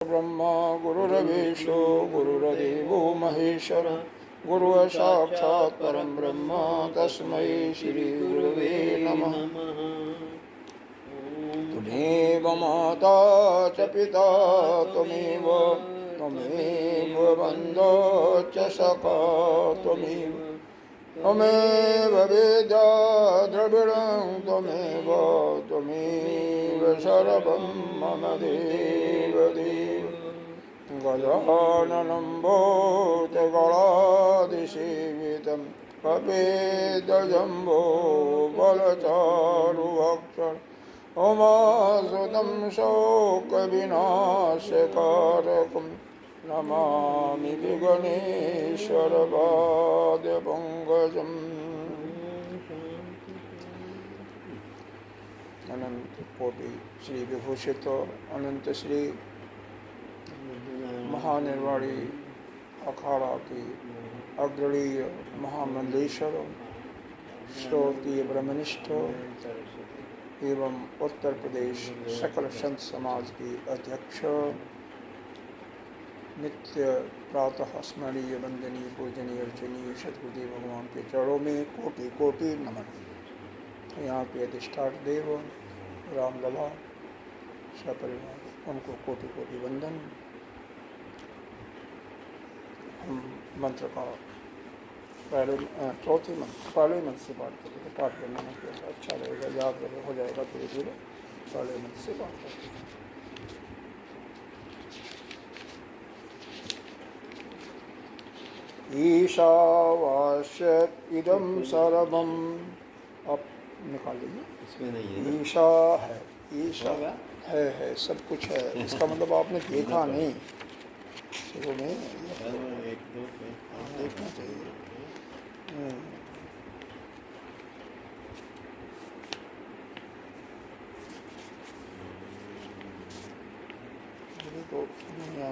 ब्रह्मा गुरुर्विष्णु गुरुर्देवो महेश्वर गुरु साक्षात् परं ब्रह्म तस्मै श्री गुरुवे नमः। त्वमेव माता च पिता त्वमेव त्वमेव बन्धो च सखा त्वमेव त्वमेव विद्या द्रविणं त्वमेव त्वमेव सर्वं मम देव देव। गजाननं भूतगणाधिसेवितं कपिध्वजम्बो बलचारुभक्षं उमासुतं शोकविनाशकारकं नमामि विघ्नेश्वरपादपङ्कजम्। अनंत कोटि श्री विभूषित अनंत श्री महानिर्वाणी अखाड़ा की अग्रणीय महामंडलेश्वर श्रोतीय ब्रह्मनिष्ठ एवं उत्तर प्रदेश सकल संत समाज की अध्यक्ष नित्य प्रातः स्मरणीय वंदनीय पूजनीय अर्चनीय सद्गुरुदेव भगवान के चरणों में कोटि कोटि नमन। यहाँ के अधिष्ठान देव रामलला सपरिवार उनको कोटि कोटि वंदन। हम मंत्र का पहले चौथे मंत्र पहले मंत्र से पाठ करेंगे। तो पाठ करना नहीं किया अच्छा रहेगा, याद रहे, हो जाएगा धीरे धीरे। पहले मंत्र से पाठ करते हैं। ईशावास्य इदं सर्वम्। आप निकाल लीजिए। इसमें नहीं है। ईशा है, ईशा है सब कुछ है। इसका मतलब आपने देखा नहीं, शुरू में एक दो देखना चाहिए। तो दुनिया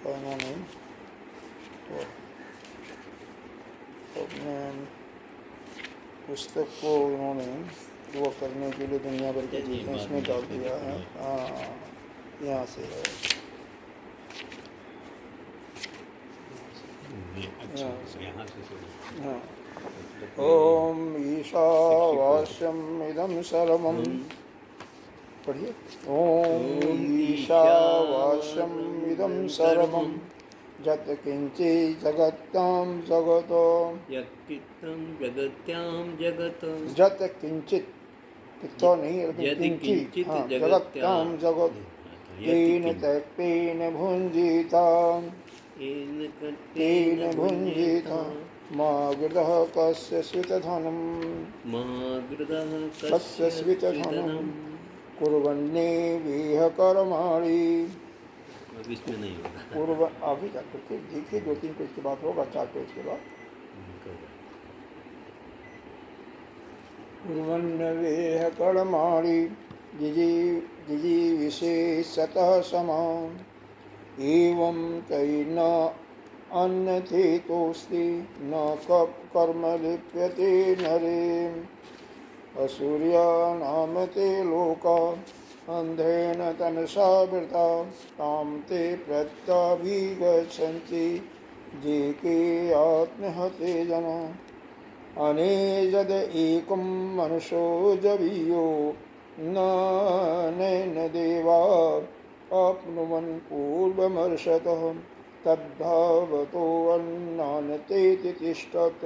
कहना नहीं तो अपने पुस्तक को उन्होंने वो करने के लिए दुनिया भर की चीज़ें इसमें डाल दिया है। हाँ, यहाँ से है। हाँ, ओम ईशावास्यम इदं सर्वं। पढ़िए। ओम ईशावास्यम इदं सर्वं जत किंचित जगत्यां जगतो जत किंचित कितो नहीं लेकिन किंचित जगत्यां जगत तेन तत्तेन भुञ्जीता मा गृधः कस्य स्वितधनं कुर्वन्नेविह कर्माणि। इसमें नहीं होगा। पूर्व आगे जाकर के देखिए, 2-3 पेज के बाद होगा, 4 पेज के बाद। कुर्वन्नेविह कर्माणि जिजीविषेशतः समाम् एवं तैर्न अन्यथेतोऽस्ति न कर्म लिप्यते नरे। असूर्यानाम ते लोका अन्धेन तनसा वृता तां ते प्रत्याभिगच्छन्ति जे के आत्महते जना। अनेजद एकं मनुष्यो जवीयो नैन देवा आप्नुवन् पूर्वमर्षतः तद्धावतो अन्नान्तेति तिष्ठत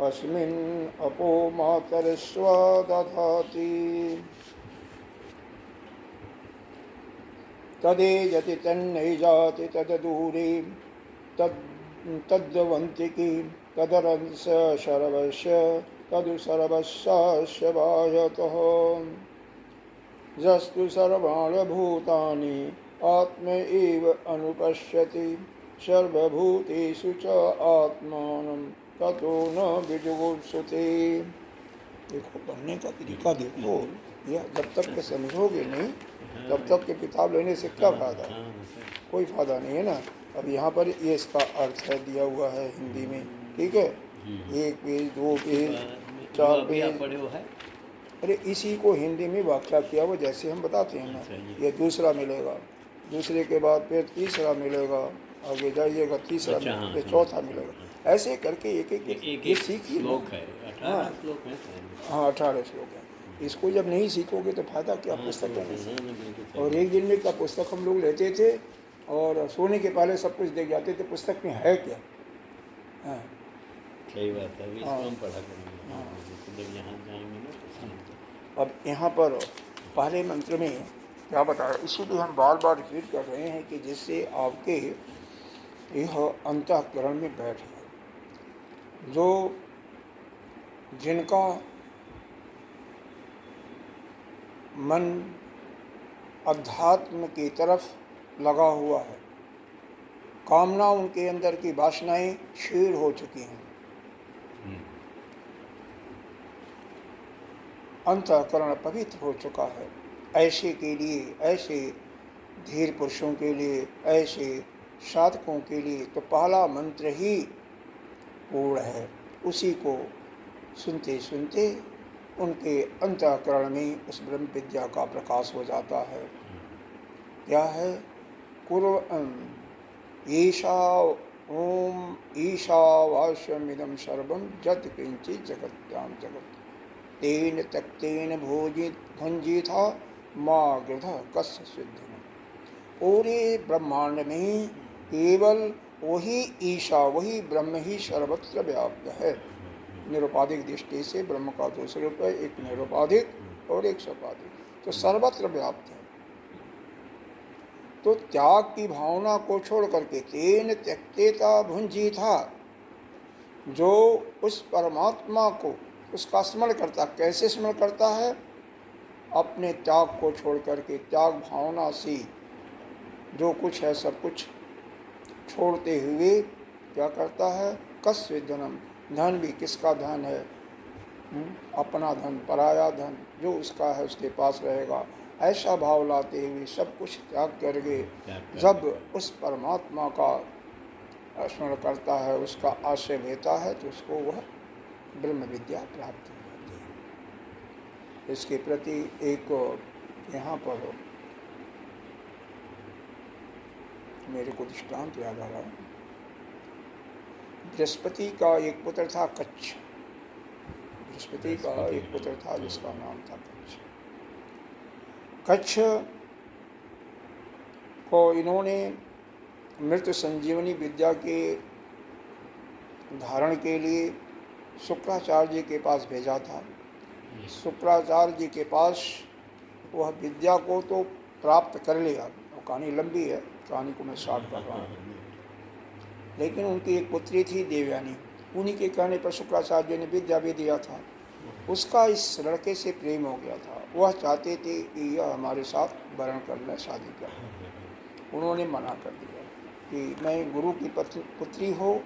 अस्मिन् अपो मातरस्वा दधाति। तदेजति तन्नैजाति तददूरे तद्वन्तिकी तदरंस सर्वस्य तदु सर्वस्य बाह्यतः। यस्तु सर्वाणि भूतानि आत्म एव अनुपश्यति सर्वभूतेषु च आत्मानं ततो न विजुगुप्सते। देखो पढ़ने का तरीका देखो, यह जब तक के समझोगे नहीं तब तक के किताब लेने से क्या फायदा? कोई फायदा नहीं है ना। अब यहाँ पर ये इसका अर्थ है दिया हुआ है हिंदी में, ठीक है। 1 पेज 2 पेज 4 पेज पढ़े हो है। अरे इसी को हिंदी में व्याख्या किया हुआ जैसे हम बताते हैं ना, ये दूसरा मिलेगा। दूसरे के बाद फिर तीसरा मिलेगा, आगे जाइएगा तीसरा अच्छा, मिलेगा, हाँ, फिर हाँ, चौथा हाँ, मिलेगा। हाँ। ऐसे करके एक एक एक ये एक सीखिए ना। श्लोक है, हाँ 18 श्लोक है शायद। हाँ 18 श्लोक है। इसको जब नहीं सीखोगे तो फायदा क्या हाँ, तो पुस्तकों में से। हाँ, ना, बिल्कुल सही और बात। एक दिन में का पुस्तक हम लोग लेते थे और सोने के पहले सब कुछ देख जाते थे पुस्तक में है क्या। हाँ सही बात है, अभी हाँ इसको हम पढ़ा करेंगे। हाँ। तो जब यहाँ जाएंगे ना तो समझते। अब यहाँ पर पहले मंत्र में क्या बताया, इसीलिए हम बार बार रिपीट कर रहे हैं कि जिससे आपके यह अंतःकरण में बैठ गए। जो जिनका मन अध्यात्म की तरफ लगा हुआ है, कामना उनके अंदर की वासनाएं क्षीण हो चुकी हैं, अंतःकरण पवित्र हो चुका है, ऐसे के लिए, ऐसे धीर पुरुषों के लिए, ऐसे साधकों के लिए तो पहला मंत्र ही पूर्ण है। उसी को सुनते सुनते उनके अंतःकरण में उस ब्रह्म विद्या का प्रकाश हो जाता है। क्या है? ईशा ओम ईशावास्यमिदं सर्वं यत् किंचित् जगत्यां जगत् तेन त्यक्तेन भुंजीथा माँ गृध कस्य सिद्धम। पूरे ब्रह्मांड में केवल वही ईशा, वही ब्रह्म ही सर्वत्र व्याप्त है। निरुपाधिक दृष्टि से ब्रह्म का दो स्वरूप है, एक निरुपाधिक और एक सोपाधिक, तो सर्वत्र व्याप्त है। तो त्याग की भावना को छोड़ करके तेन त्यक्तेता भुंजी था, जो उस परमात्मा को उसका स्मरण करता, कैसे स्मरण करता है? अपने त्याग को छोड़ करके, त्याग भावना से जो कुछ है सब कुछ छोड़ते हुए क्या करता है? कस्य धनम, धन भी किसका धन है? अपना धन, पराया धन, जो उसका है उसके पास रहेगा, ऐसा भाव लाते हुए सब कुछ त्याग करके जब उस परमात्मा का स्मरण करता है, उसका आश्रय लेता है, तो उसको वह ब्रह्म विद्या प्राप्त हो जाती है। इसके प्रति एक यहाँ पर मेरे को दृष्टांत याद आ रहा है। बृहस्पति का एक पुत्र था कच्छ, बृहस्पति का एक पुत्र था जिसका नाम था कच्छ। कच्छ को इन्होंने मृत संजीवनी विद्या के धारण के लिए शुक्राचार्य जी के पास भेजा था। शुक्राचार्य जी के पास वह विद्या को तो प्राप्त कर लिया, वो कहानी लंबी है, कहानी को मैं शॉर्ट कर रहा हूँ। लेकिन उनकी एक पुत्री थी देवयानी, उन्हीं के कहने पर शुक्राचार्य जी ने विद्या भी दिया था। उसका इस लड़के से प्रेम हो गया था, वह चाहते थे कि यह हमारे साथ वर्ण कर ले, शादी कर। उन्होंने मना कर दिया कि मैं गुरु की पुत्री हो,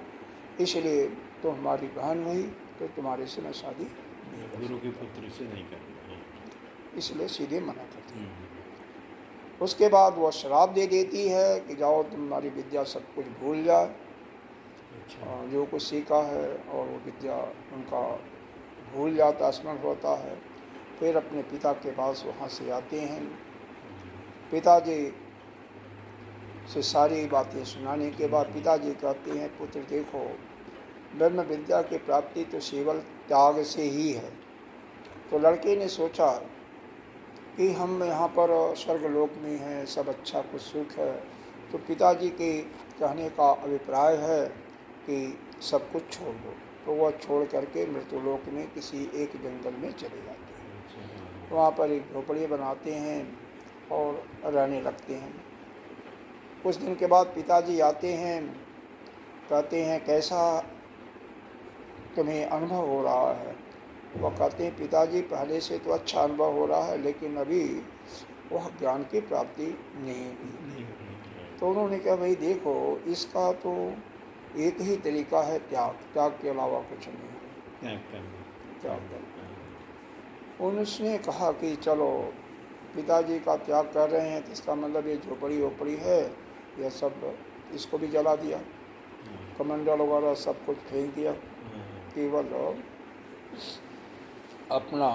इसलिए तो हमारी बहन हुई, तो तुम्हारे से मैं शादी नहीं कर, गुरु की पुत्री से नहीं करूँगा, इसलिए सीधे मना कर दिया। उसके बाद वह श्राप दे देती है कि जाओ तुम्हारी विद्या सब कुछ भूल जाए, जो कुछ सीखा है, और वो विद्या उनका भूल जाता, स्मरण होता है। फिर अपने पिता के पास वहाँ से आते हैं। पिताजी से सारी बातें सुनाने के बाद पिताजी कहते हैं, पुत्र देखो, ब्रह्म विद्या की प्राप्ति तो केवल त्याग से ही है। तो लड़के ने सोचा कि हम यहाँ पर स्वर्गलोक में हैं, सब अच्छा कुछ सुख है, तो पिताजी के कहने का अभिप्राय है कि सब कुछ छोड़ दो। तो वह छोड़ करके मृत्युलोक में किसी एक जंगल में चले जाते हैं। वहाँ पर एक झोपड़ी बनाते हैं और रहने लगते हैं। कुछ दिन के बाद पिताजी आते हैं, कहते हैं कैसा तुम्हें अनुभव हो रहा है? वह कहते हैं पिताजी पहले से तो अच्छा अनुभव हो रहा है, लेकिन अभी वह ज्ञान की प्राप्ति नहीं हुई। तो उन्होंने कहा भाई देखो, इसका तो एक ही तरीका है त्याग, त्याग के अलावा कुछ नहीं है, त्याग करना। उन्होंने कहा कि चलो पिताजी का त्याग कर रहे हैं तो इसका मतलब ये झोपड़ी वोपड़ी है यह सब, इसको भी जला दिया, कमंडल वगैरह सब कुछ फेंक दिया, केवल अपना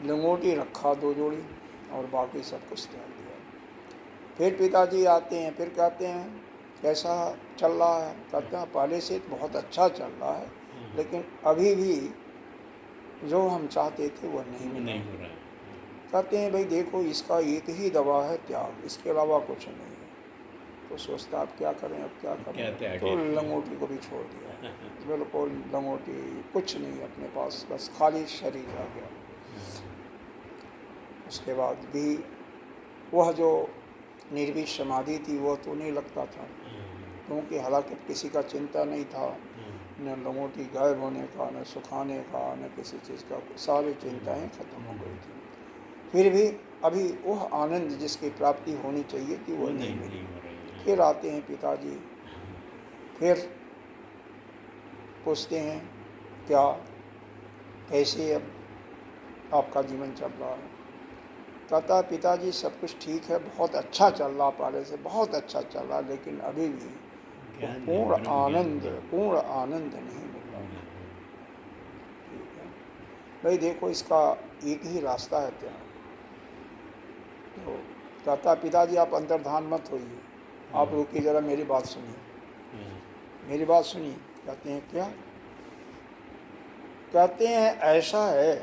लंगोटी रखा 2 जोड़ी और बाकी सब कुछ त्याग दिया। फिर पिताजी आते हैं, फिर कहते हैं कैसा चल रहा है? कहते हैं पहले से तो बहुत अच्छा चल रहा है, लेकिन अभी भी जो हम चाहते थे वो नहीं मिला। नहीं हो रहा है। कहते हैं भाई देखो, इसका एक ही दवा है त्याग, इसके अलावा कुछ नहीं है। तो सोचता अब क्या करें, अब क्या क्या करें, त्याग तो है? लंगोटी को भी छोड़ दिया। बिल्कुल लंगोटी, कुछ नहीं अपने पास, बस खाली शरीर आ गया। उसके बाद भी वह जो निर्विष समाधि थी वो तो नहीं लगता था, क्योंकि हालांकि किसी का चिंता नहीं था, न लंगोटी गायब होने का, न सुखाने का, न किसी चीज़ का, सारी चिंताएं खत्म हो गई थी। फिर भी अभी वह आनंद जिसकी प्राप्ति होनी चाहिए थी वो नहीं मिली। हो रही है। फिर आते हैं पिताजी, फिर पूछते हैं क्या, कैसे अब आपका जीवन चल रहा है? कहता है पिताजी सब कुछ ठीक है, बहुत अच्छा चल रहा, पहले से बहुत अच्छा चल रहा, लेकिन अभी भी ज्ञान नहीं, पूर्ण ब्रह्म ज्ञान आनंद, नहीं। पूर्ण आनंद नहीं मिल रहा। ठीक है भाई, देखो इसका एक ही रास्ता है त्याग। तो कहता पिताजी आप अंतर्धान मत होइए, आप रुकिए जरा, मेरी बात सुनिए, मेरी बात सुनिए। कहते हैं क्या? कहते हैं ऐसा है